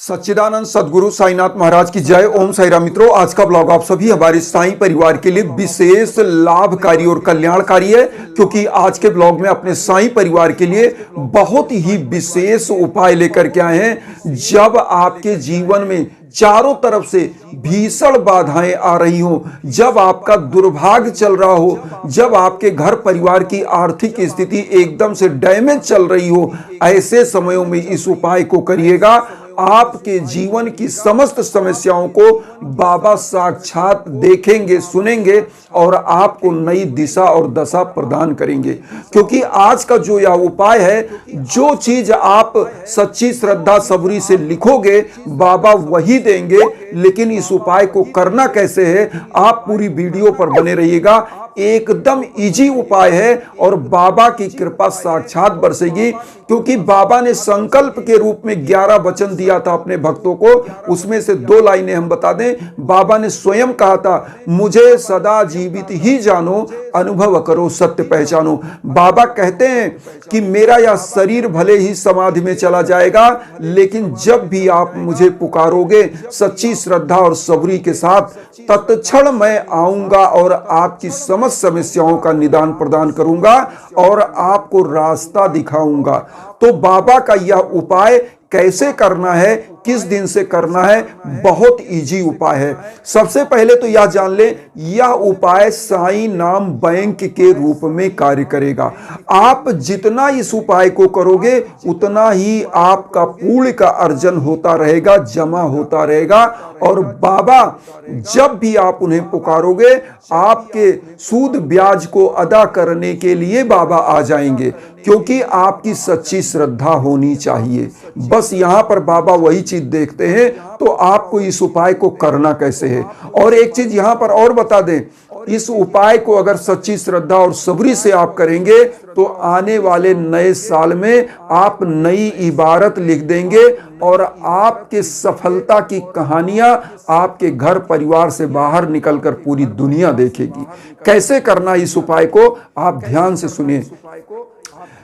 सच्चिदानंद सदगुरु साईनाथ महाराज की जय। ओम साई राम। मित्रों, आज का ब्लॉग आप सभी हमारे साई परिवार के लिए विशेष लाभकारी और कल्याणकारी है, क्योंकि आज के ब्लॉग में अपने साई परिवार के लिए बहुत ही विशेष उपाय लेकर के आए हैं। जब आपके जीवन में चारों तरफ से भीषण बाधाएं आ रही हो, जब आपका दुर्भाग्य चल रहा हो, जब आपके घर परिवार की आर्थिक स्थिति एकदम से डैमेज चल रही हो, ऐसे समयों में इस उपाय को करिएगा। आपके जीवन की समस्त समस्याओं को बाबा साक्षात देखेंगे, सुनेंगे और आपको नई दिशा और दशा प्रदान करेंगे। क्योंकि आज का जो यह उपाय है, जो चीज आप सच्ची श्रद्धा सबरी से लिखोगे बाबा वही देंगे। लेकिन इस उपाय को करना कैसे है, आप पूरी वीडियो पर बने रहिएगा। एकदम इजी उपाय है और बाबा की कृपा साक्षात बरसेगी। क्योंकि बाबा ने संकल्प के रूप में 11 वचन दिया था अपने भक्तों को, उसमें से 2 लाइनें हम बता दें। बाबा ने स्वयं कहा था, मुझे सदा जीवित ही जानो, अनुभव करो सत्य पहचानो। बाबा कहते हैं कि मेरा यह शरीर भले ही समाधि में चला जाएगा, लेकिन जब भी आप मुझे पुकारोगे सच्ची श्रद्धा और सबरी के साथ, तत्क्षण मैं आऊंगा और आपकी समस्त समस्याओं का निदान प्रदान करूंगा और आपको रास्ता दिखाऊंगा। तो बाबा का यह उपाय कैसे करना है, किस दिन से करना है, बहुत इजी उपाय है। सबसे पहले तो यह जान ले, यह उपाय साई नाम बैंक के रूप में कार्य करेगा। आप जितना इस उपाय को करोगे उतना ही आपका पुण्य का अर्जन होता रहेगा, जमा होता रहेगा। और बाबा जब भी आप उन्हें पुकारोगे, आपके सूद ब्याज को अदा करने के लिए बाबा आ जाएंगे, क्योंकि आपकी सच्ची श्रद्धा होनी चाहिए। बस यहां पर बाबा वही चीज देखते हैं। तो आपको इस उपाय को करना कैसे है, और एक चीज यहां पर और बता दें, इस उपाय को अगर सच्ची श्रद्धा और सबरी से आप करेंगे तो आने वाले नए साल में आप नई इबारत लिख देंगे और आपके सफलता की कहानियां आपके घर परिवार से बाहर निकलकर पूरी दुनिया देखेगी। कैसे करना इस उपाय को आप ध्यान से सुनिए।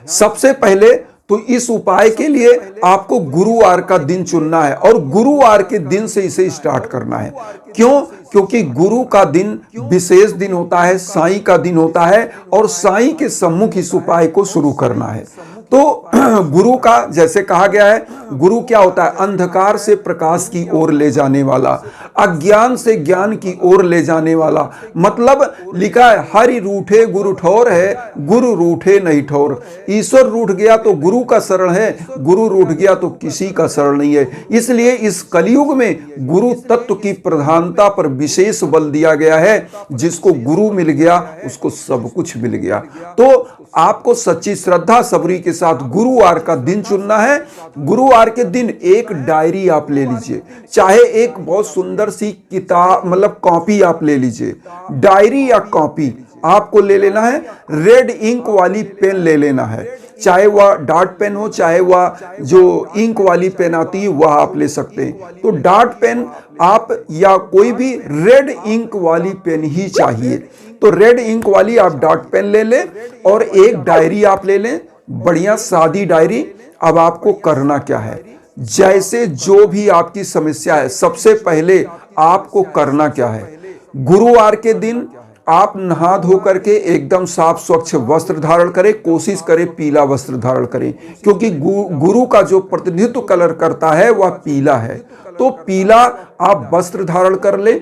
सबसे पहले तो इस उपाय के लिए आपको गुरुवार का दिन चुनना है और गुरुवार के दिन से इसे स्टार्ट करना है। क्यों? क्योंकि गुरु का दिन विशेष दिन होता है, साईं का दिन होता है और साईं के सम्मुख इस उपाय को शुरू करना है। तो गुरु का जैसे कहा गया है, गुरु क्या होता है? अंधकार से प्रकाश की ओर ले जाने वाला, अज्ञान से ज्ञान की ओर ले जाने वाला। मतलब लिखा है, हरि रूठे गुरु ठौर है, गुरु रूठे नहीं ठौर। ईश्वर रूठ गया तो गुरु का शरण है, गुरु रूठ गया तो किसी का शरण नहीं है। इसलिए इस कलयुग में गुरु तत्व की प्रधानता पर विशेष बल दिया गया है। जिसको गुरु मिल गया उसको सब कुछ मिल गया। तो आपको सच्ची श्रद्धा सबरी के साथ गुरुवार का दिन चुनना है। गुरुवार के दिन एक डायरी आप ले लीजिए, चाहे एक बहुत सुंदर सी किताब मतलब कॉपी आप ले लीजिए। डायरी या कॉपी आपको ले लेना है, रेड इंक वाली पेन ले लेना है, चाहे वह डॉट पेन हो, चाहे वह जो इंक वाली पेन आती है वह आप ले सकते हैं। तो डॉट पेन आप या कोई भी रेड इंक वाली पेन ही चाहिए, तो रेड इंक वाली आप डॉट पेन ले लें और एक डायरी आप ले लें, बढ़िया सादी डायरी। अब आपको करना क्या है, जैसे जो भी आपकी समस्या है, सबसे पहले आपको करना क्या है, गुरुवार के दिन आप नहा धो करके एकदम साफ स्वच्छ वस्त्र धारण करें। कोशिश करें पीला वस्त्र धारण करें, क्योंकि गुरु का जो प्रतिनिधित्व कलर करता है वह पीला है। तो पीला आप वस्त्र धारण कर ले।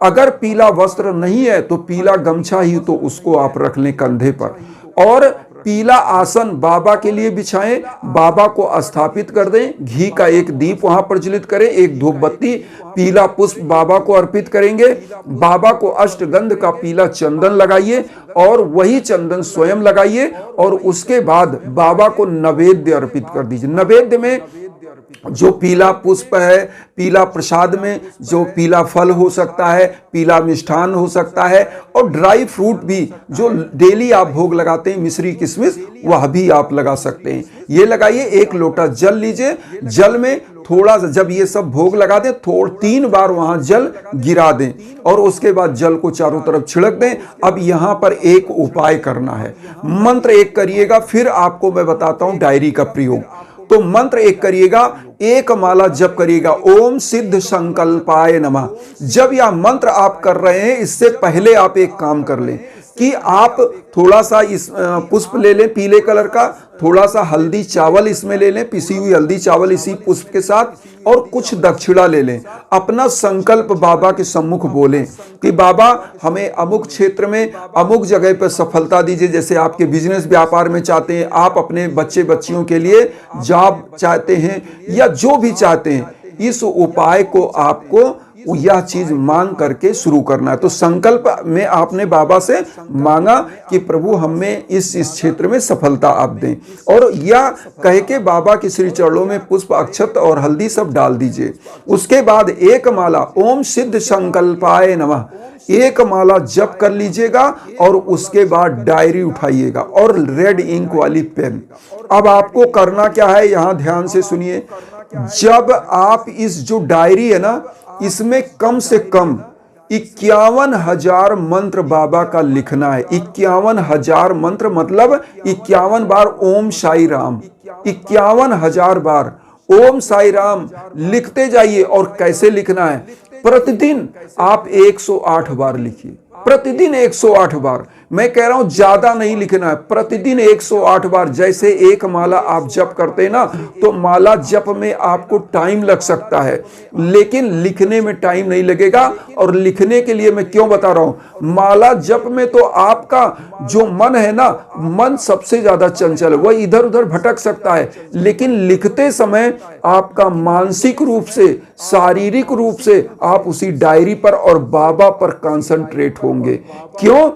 अगर पीला वस्त्र नहीं है तो पीला गमछा ही तो उसको आप रख लें कंधे पर, और पीला आसन बाबा के लिए बिछाएं, बाबा को स्थापित कर दें, घी का एक दीप वहां प्रज्वलित करें, एक धूप बत्ती, पीला पुष्प बाबा को अर्पित करेंगे। बाबा को अष्टगंध का पीला चंदन लगाइए और वही चंदन स्वयं लगाइए और उसके बाद बाबा को नैवेद्य अर्पित कर दीजिए। नैवेद्य में जो पीला पुष्प है, पीला प्रसाद में जो पीला फल हो सकता है, पीला मिष्ठान हो सकता है, और ड्राई फ्रूट भी जो डेली आप भोग लगाते हैं, मिश्री किशमिश, वह भी आप लगा सकते हैं। ये लगाइए। 1 लोटा जल लीजिए, जल में थोड़ा सा, जब ये सब भोग लगा दें, 3 बार वहां जल गिरा दें और उसके बाद जल को चारों तरफ छिड़क दें। अब यहां पर एक उपाय करना है, मंत्र एक करिएगा, फिर आपको मैं बताता हूं डायरी का प्रयोग। तो मंत्र एक करिएगा, एक माला जप करिएगा, ओम सिद्ध संकल्पाय नमः। जब यह मंत्र आप कर रहे हैं, इससे पहले आप एक काम कर लें कि आप थोड़ा सा इस पुष्प ले लें पीले कलर का, थोड़ा सा हल्दी चावल इसमें ले लें, पिसी हुई हल्दी चावल इसी पुष्प के साथ, और कुछ दक्षिणा ले लें। अपना संकल्प बाबा के सम्मुख बोलें कि बाबा हमें अमुक क्षेत्र में अमुक जगह पर सफलता दीजिए। जैसे आपके बिजनेस व्यापार में चाहते हैं, आप अपने बच्चे बच्चियों के लिए जॉब चाहते हैं, या जो भी चाहते हैं, इस उपाय को आपको यह चीज मांग करके शुरू करना है। तो संकल्प में आपने बाबा से मांगा कि प्रभु हमें इस क्षेत्र में सफलता आप दें, और यह कह के बाबा के श्री चरणों में पुष्प अक्षत और हल्दी सब डाल दीजिए। उसके बाद एक माला ओम सिद्ध संकल्पाय नमः एक माला जप कर लीजिएगा, और उसके बाद डायरी उठाइएगा और रेड इंक वाली पेन। अब आपको करना क्या है, यहां ध्यान से सुनिए। जब आप इस जो डायरी है ना, इसमें कम से कम 51,000 मंत्र बाबा का लिखना है। 51,000 मंत्र मतलब 51 बार ओम साई राम, 51,000 बार ओम साई राम लिखते जाइए। और कैसे लिखना है, प्रतिदिन आप 108 बार लिखिए, प्रतिदिन 108 बार। मैं कह रहा हूं ज्यादा नहीं लिखना है, प्रतिदिन 108 बार। जैसे एक माला आप जप करते हैं ना, तो माला जप में आपको टाइम लग सकता है, लेकिन लिखने में टाइम नहीं लगेगा। और लिखने के लिए मैं क्यों बता रहा हूं, माला जप में तो आपका जो मन है ना, मन सबसे ज्यादा चंचल है, वह इधर उधर भटक सकता है। लेकिन लिखते समय आपका मानसिक रूप से, शारीरिक रूप से आप उसी डायरी पर और बाबा पर कंसंट्रेट होंगे। क्यों?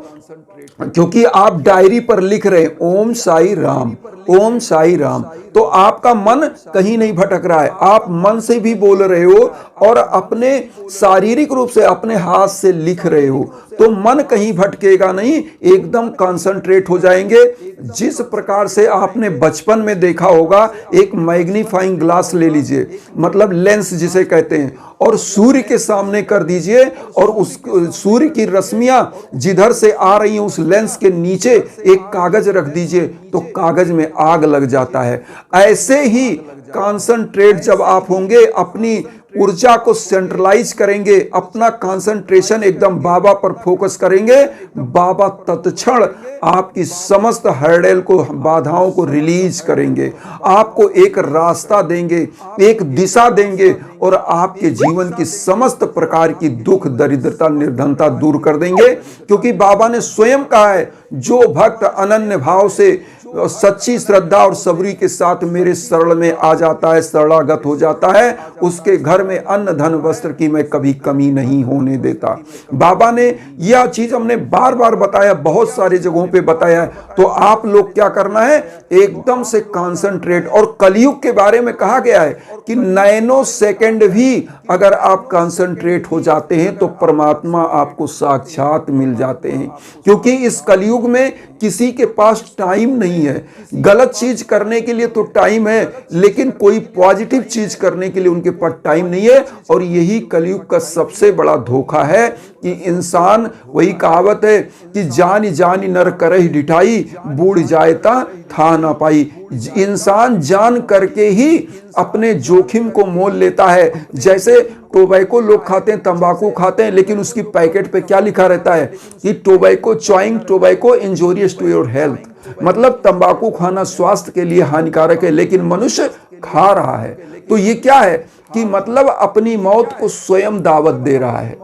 क्योंकि आप डायरी पर लिख रहे हैं ओम साई राम, ओम साई राम। तो आपका मन कहीं नहीं भटक रहा है, आप मन से भी बोल रहे हो और अपने शारीरिक रूप से अपने हाथ से लिख रहे हो, तो मन कहीं भटकेगा नहीं, एकदम कंसंट्रेट हो जाएंगे। जिस प्रकार से आपने बचपन में देखा होगा, एक मैग्नीफाइंग ग्लास ले लीजिए, मतलब लेंस जिसे कहते हैं, और सूर्य के सामने कर दीजिए, और उस सूर्य की रश्मियां जिधर से आ रही हैं उस लेंस के नीचे एक कागज रख दीजिए, तो कागज में आग लग जाता है। ऐसे ही कंसंट्रेट जब आप होंगे, अपनी ऊर्जा को सेंट्रलाइज करेंगे, अपना कंसंट्रेशन एकदम बाबा पर फोकस करेंगे, बाबा तत्क्षण आपकी समस्त हर्डल को, बाधाओं को रिलीज करेंगे, आपको एक रास्ता देंगे, एक दिशा देंगे, और आपके जीवन की समस्त प्रकार की दुख, दरिद्रता, निर्धनता दूर कर देंगे। क्योंकि बाबा ने स्वयं कहा है, जो भक्त अनन्य भाव से, सच्ची श्रद्धा और सबरी के साथ मेरे शरण में आ जाता है, शरणागत हो जाता है, उसके घर में अन्न धन वस्त्र की मैं कभी कमी नहीं होने देता। बाबा ने यह चीज हमने बार बार बताया, बहुत सारी जगहों पे बताया है। तो आप लोग क्या करना है, एकदम से कंसंट्रेट। और कलयुग के बारे में कहा गया है कि नैनो सेकंड भी अगर आप कंसंट्रेट हो जाते हैं तो परमात्मा आपको साक्षात मिल जाते हैं। क्योंकि इस कलयुग में किसी के पास टाइम नहीं है। गलत चीज करने के लिए तो टाइम है, लेकिन कोई पॉजिटिव चीज करने के लिए उनके पास टाइम नहीं है। और यही कलयुग का सबसे बड़ा धोखा है कि इंसान, वही कहावत है कि जानी जानी नर करहि डिठाई, बूढ़ जायता था ना पाई। इंसान जान करके ही अपने जोखिम को मोल लेता है। जैसे टोबैको लोग खाते हैं, तंबाकू खाते हैं, लेकिन उसकी पैकेट पे क्या लिखा रहता है कि tobacco chewing tobacco injurious to your health, मतलब तंबाकू खाना स्वास्थ्य के लिए हानिकारक है, लेकिन मनुष्य खा रहा है। तो ये क्या है कि मतलब अपनी मौत को स्वयं दावत दे रहा है।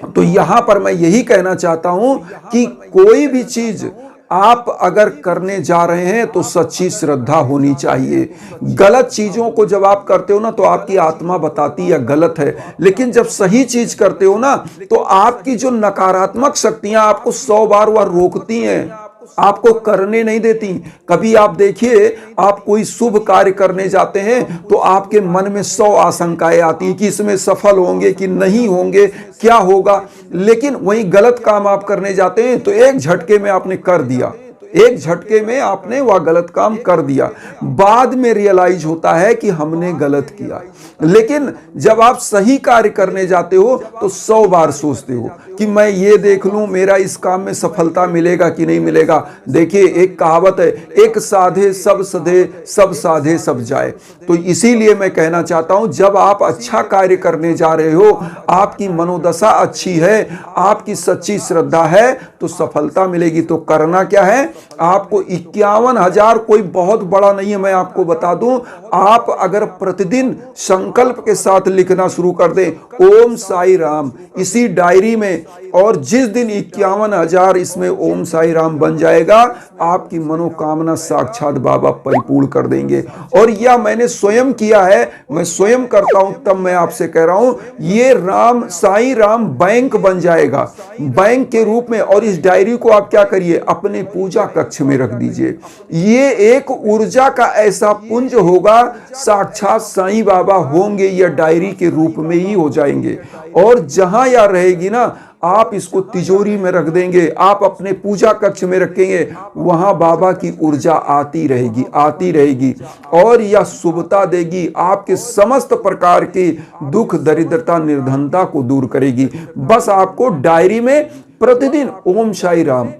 तो यहां पर मैं यही कहना चाहता हूं कि कोई भी चीज आप अगर करने जा रहे हैं तो सच्ची श्रद्धा होनी चाहिए। गलत चीजों को जब आप करते हो ना, तो आपकी आत्मा बताती है गलत है, लेकिन जब सही चीज करते हो ना, तो आपकी जो नकारात्मक शक्तियां आपको 100 बार वह रोकती हैं, आपको करने नहीं देती। कभी आप देखिए, आप कोई शुभ कार्य करने जाते हैं तो आपके मन में 100 आशंकाएं आती है कि इसमें सफल होंगे कि नहीं होंगे, क्या होगा। लेकिन वही गलत काम आप करने जाते हैं तो एक झटके में आपने कर दिया, एक झटके में आपने वह गलत काम कर दिया, बाद में रियलाइज होता है कि हमने गलत किया। लेकिन जब आप सही कार्य करने जाते हो तो 100 बार सोचते हो कि मैं ये देख लूं मेरा इस काम में सफलता मिलेगा कि नहीं मिलेगा। देखिए, एक कहावत है, एक साधे सब सधे, सब साधे सब जाए। तो इसीलिए मैं कहना चाहता हूं, जब आप अच्छा कार्य करने जा रहे हो, आपकी मनोदशा अच्छी है, आपकी सच्ची श्रद्धा है, तो सफलता मिलेगी। तो करना क्या है, आपको 51,000 कोई बहुत बड़ा नहीं है, मैं आपको बता दूं। आप अगर प्रतिदिन संकल्प के साथ लिखना शुरू कर दें, ओम साई राम, इसी डायरी में, और जिस दिन 51,000 इसमें ओम साई राम बन जाएगा, आपकी मनोकामना साक्षात बाबा परिपूर्ण कर देंगे। और यह मैंने स्वयं किया है, मैं स्वयं करता हूं, तब मैं आपसे कह रहा हूं, ये राम साई राम बैंक बन जाएगा, बैंक के रूप में। और इस डायरी को आप क्या करिए, अपने पूजा कक्ष में रख दीजिए। ये एक ऊर्जा का ऐसा पुंज होगा, साक्षात साईं बाबा होंगे, यह डायरी के रूप में ही हो जाएंगे। और जहां यह रहेगी ना, आप इसको तिजोरी में रख देंगे, आप अपने पूजा कक्ष में रखेंगे, वहां बाबा की ऊर्जा आती रहेगी, आती रहेगी, और यह शुभता देगी, आपके समस्त प्रकार के दुख दरिद्रता निर्धनता को दूर करेगी। बस आपको डायरी में प्रतिदिन ओम साई राम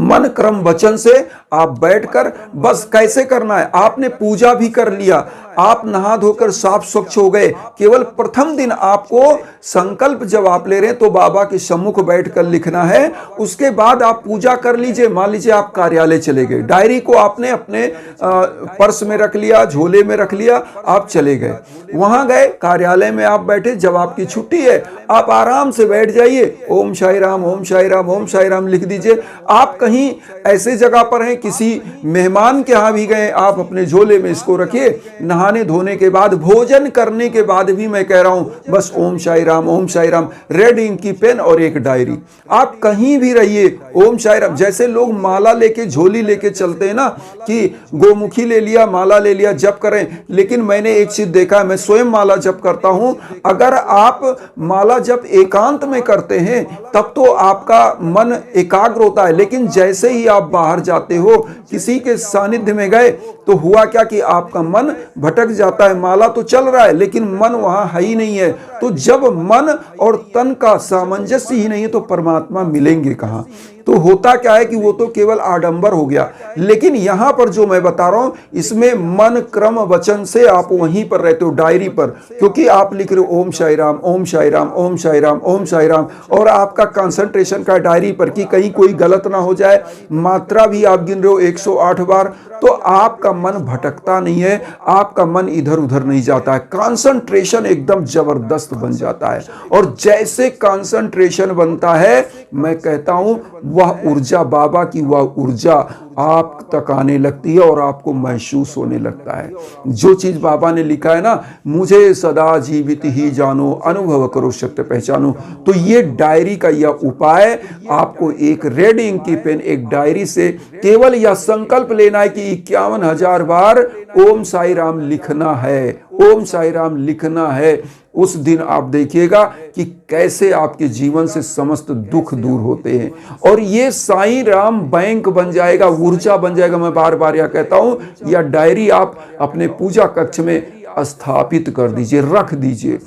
मन क्रम वचन से आप बैठकर, बस कैसे करना है, आपने पूजा भी कर लिया, आप नहा धोकर साफ स्वच्छ हो गए, केवल प्रथम दिन आपको संकल्प जब आप ले रहे हैं तो बाबा के सम्मुख बैठकर लिखना है। उसके बाद आप पूजा कर लीजिए। मान लीजिए आप कार्यालय चले गए, डायरी को आपने अपने पर्स में रख लिया, झोले में रख लिया, आप चले गए, वहां गए, कार्यालय में आप बैठे, जब आपकी छुट्टी है आप आराम से बैठ जाइए, ओम साई राम, ओम साई राम, ओम साई राम लिख दीजिए। आप कहीं ऐसे जगह पर हैं, किसी मेहमान के यहां भी गए, आप अपने झोले में इसको रखिए। नहाने धोने के बाद, भोजन करने के बाद भी मैं कह रहा हूं, बस ओम साई राम, ओम साई राम, रेड इंक की पेन और एक डायरी, आप कहीं भी रहिए, ओम साई राम। जैसे लोग माला लेके, झोली लेके चलते हैं ना, कि गोमुखी ले लिया, माला ले लिया, जप करें। लेकिन मैंने एक चीज देखा है, मैं स्वयं माला जप करता हूं, अगर आप माला जप एकांत में करते हैं तब तो आपका मन एकाग्र होता है। लेकिन जैसे ही आप बाहर जाते हो, किसी के सानिध्य में गए, तो हुआ क्या कि आपका मन भटक जाता है। माला तो चल रहा है लेकिन मन वहां है ही नहीं है। तो जब मन और तन का सामंजस्य ही नहीं है तो परमात्मा मिलेंगे कहां। तो होता क्या है कि वो तो केवल आडंबर हो गया। लेकिन यहां पर जो मैं बता रहा हूं, इसमें मन क्रम वचन से आप वहीं पर रहते हो, डायरी पर, क्योंकि आप लिख रहे हो ओम साई राम, ओम साई राम, ओम साई राम, ओम साई राम, और आपका कंसंट्रेशन का डायरी पर कि कहीं कोई गलत ना हो जाए। मात्रा भी आप गिन रहे हो 108 बार, तो आपका मन भटकता नहीं है, आपका मन इधर उधर नहीं जाता है, कंसंट्रेशन एकदम जबरदस्त बन जाता है। और जैसे कंसंट्रेशन बनता है, मैं कहता हूं, वह ऊर्जा, बाबा की वह ऊर्जा आप तक आने लगती है और आपको महसूस होने लगता है। जो चीज बाबा ने लिखा है ना, मुझे सदा जीवित ही जानो, अनुभव करो सत्य पहचानो। तो ये डायरी का यह उपाय, आपको एक रेड इंक की पेन, एक डायरी से केवल यह संकल्प लेना है कि 51,000 बार ओम साई राम लिखना है, ओम साई राम लिखना है। उस दिन आप देखिएगा कि कैसे आपके जीवन से समस्त दुख दूर होते हैं, और ये साईं राम बैंक बन जाएगा, ऊर्जा बन जाएगा। मैं बार बार यह कहता हूं, यह डायरी आप अपने पूजा कक्ष में स्थापित कर दीजिए, रख दीजिए,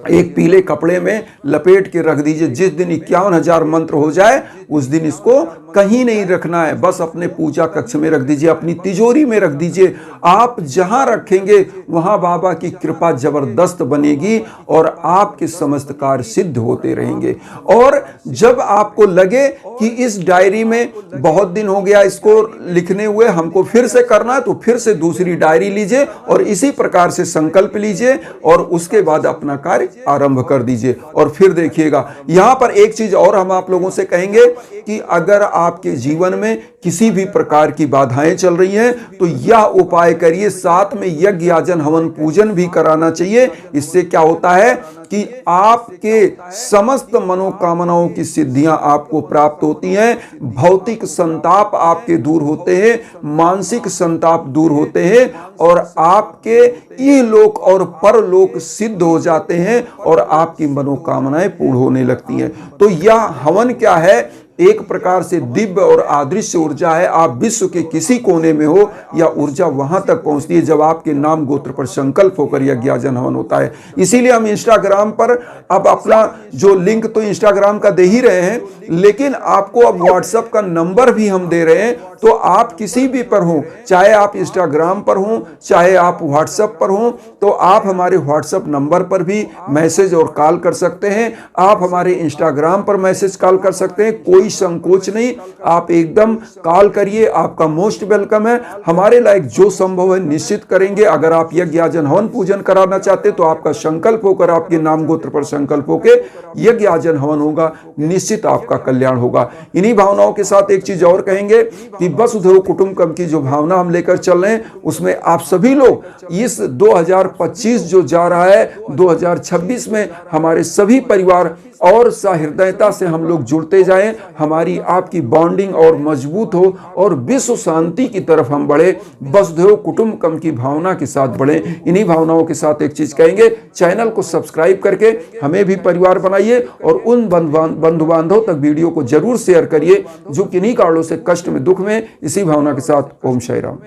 एक पीले कपड़े में लपेट के रख दीजिए। जिस दिन 51,000 मंत्र हो जाए, उस दिन इसको कहीं नहीं रखना है, बस अपने पूजा कक्ष में रख दीजिए, अपनी तिजोरी में रख दीजिए। आप जहां रखेंगे वहां बाबा की कृपा जबरदस्त बनेगी और आपके समस्त कार्य सिद्ध होते रहेंगे। और जब आपको लगे कि इस डायरी में बहुत दिन हो गया इसको लिखने हुए, हमको फिर से करना है, तो फिर से दूसरी डायरी लीजिए और इसी प्रकार से संकल्प लीजिए और उसके बाद अपना कार्य आरंभ कर दीजिए। और फिर देखिएगा, यहां पर एक चीज और हम आप लोगों से कहेंगे कि अगर आपके जीवन में किसी भी प्रकार की बाधाएं चल रही हैं, तो यह उपाय करिए। साथ में यज्ञ याजन हवन पूजन भी कराना चाहिए। इससे क्या होता है कि आपके समस्त मनोकामनाओं की सिद्धियां आपको प्राप्त होती हैं, भौतिक संताप आपके दूर होते हैं, मानसिक संताप दूर होते हैं, और आपके इहलोक और परलोक सिद्ध हो जाते हैं और आपकी मनोकामनाएं पूर्ण होने लगती हैं। तो यह हवन क्या है एक प्रकार से दिव्य और अदृश्य ऊर्जा है। आप विश्व के किसी कोने में हो, या ऊर्जा वहां तक पहुंचती है जब आपके नाम गोत्र पर संकल्प होकर यज्ञ याजन हवन होता है। इसीलिए हम इंस्टाग्राम पर अब अपना जो लिंक तो इंस्टाग्राम का दे ही रहे हैं, लेकिन आपको अब व्हाट्सएप का नंबर भी हम दे रहे हैं। तो आप किसी भी पर हो, चाहे आप इंस्टाग्राम पर हो, चाहे आप व्हाट्सएप पर हो, तो आप हमारे व्हाट्सएप नंबर पर भी मैसेज और कॉल कर सकते हैं। आप हमारे इंस्टाग्राम पर मैसेज कॉल कर सकते हैं, कोई संकोच नहीं, आप एकदम कॉल करिए, आपका मोस्ट वेलकम है। हमारे लायक जो संभव है निश्चित करेंगे। अगर आप यज्ञ याजन हवन पूजन कराना चाहते तो आपका संकल्प होकर, आपके नाम गोत्र पर संकल्प होकर यज्ञ याजन हवन होगा, निश्चित आपका कल्याण होगा। इन्हीं भावनाओं के साथ एक चीज और कहेंगे कि वसुधैव कुटुंबकम की जो भावना हम लेकर चल रहे हैं, उसमें आप सभी लोग इस 2025 जो जा रहा है, 2026 में हमारे सभी परिवार और सहृदयता से हम लोग जुड़ते जाएं, हमारी आपकी बॉन्डिंग और मजबूत हो और विश्व शांति की तरफ हम बढ़े, वसुधैव कुटुंबकम की भावना के साथ बढ़े। इन्हीं भावनाओं के साथ एक चीज कहेंगे, चैनल को सब्सक्राइब करके हमें भी परिवार बनाइए और उन बंधु बांधव तक वीडियो को जरूर शेयर करिए जो किन्हीं कारणों से कष्ट में, दुख में। इसी भावना के साथ ओम साई राम।